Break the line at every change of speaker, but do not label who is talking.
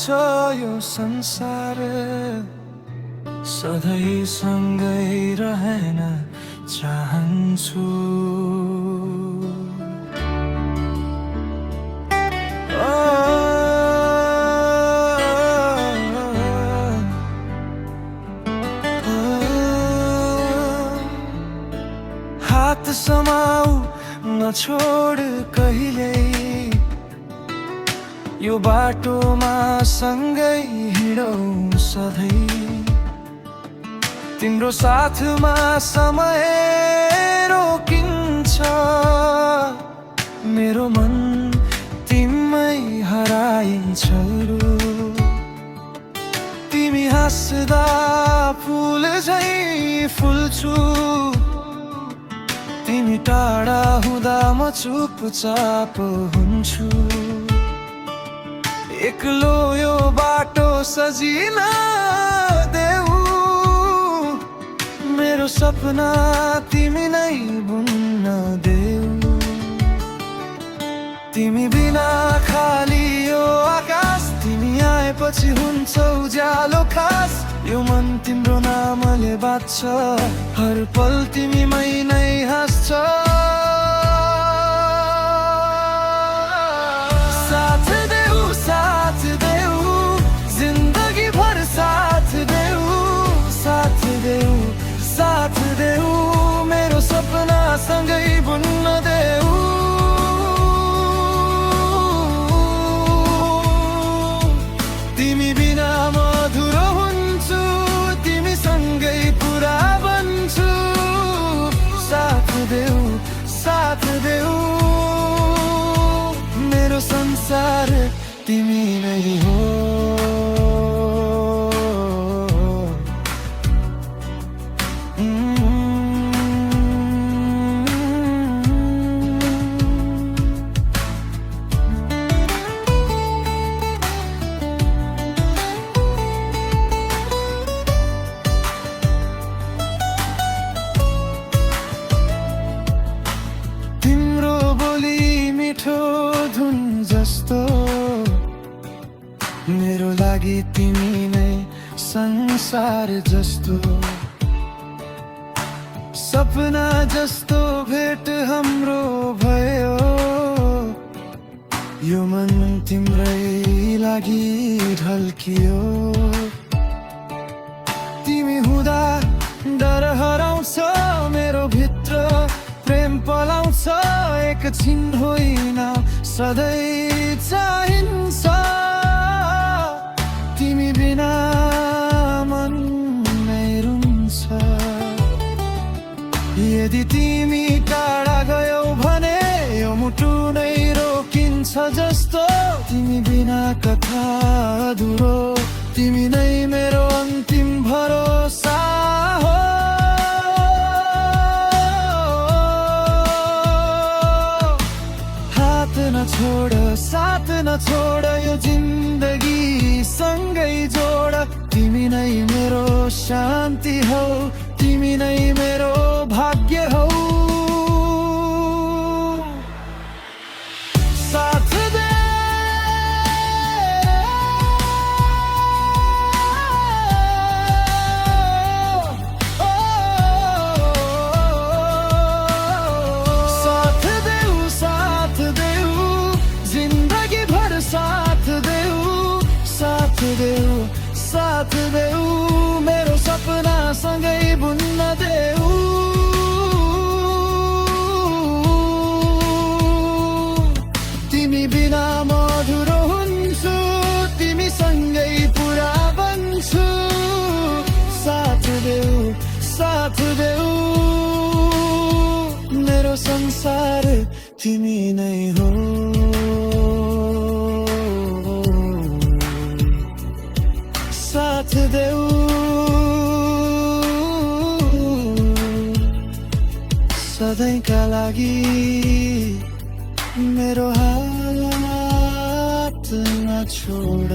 यो संसार सधैँ सँगै रहन चाहन्छु। हात समाऊ नछोड कहिल्यै, यो बाटोमा सँगै हिँडौँ सधैँ। तिम्रो साथमा समय रोकिन्छ, मेरो मन तिमीमै हराइन्छ। तिमी हाँस्दा फुल झैं फुल्छु, तिमी टाढा हुँदा म चुपचाप हुन्छु। एक्लो यो बाटो सजिन देऊ, मेरो सपना तिमी नै बुन्न देऊ। तिमी बिना खाली यो आकाश, तिमी आएपछि हुन्छ उज्यालो खास। यो मन तिम्रो नामले बाँच्छ, हर पल तिमीमै नै हाँस्छ। साथ देऊ जिन्दगी भर, साथ देऊ मेरो सपना सँगै बुन्न देऊ। तिमी बिना म अधुरो हुन्छु, तिमी सँगै पुरा बन्छु। साथ देऊ मेरो संसार तिमी नै हो। तिम्रो बोली मिठो धुन जस्तो, मेरो लागि तिमी नै संसार जस्तो। सपना जस्तो भेट हाम्रो भयो, यो मन तिम्रै लागि ढल्कियो। तिमी हुँदा डर हराउँछ, मेरो भित्र प्रेम पलाउँछ। एकछिन होइन सधैँ चाहिन्छ, तिमी बिना मन नै रुन्छ। यदि तिमी टाढा गयौ भने यो मुटु नै रोकिन्छ जस्तो। तिमी बिना कथा अधुरो, तिमी नै मेरो अन्तिम भरोसा हो। साथ नछोड यो जिन्दगी सँगै जोड। तिमी नै मेरो शान्ति हौ, तिमी नै मेरो भाग्य हौ। साथ दे साथ देऊ मेरो सपना सँगै बुन्न देऊ। तिमी बिना म अधुरो हुन्छु, तिमी सँगै पुरा बन्छु। साथ देऊ मेरो संसार तिमी नै हो। साथ देऊ सधैँका लागि मेरो हात नछोड।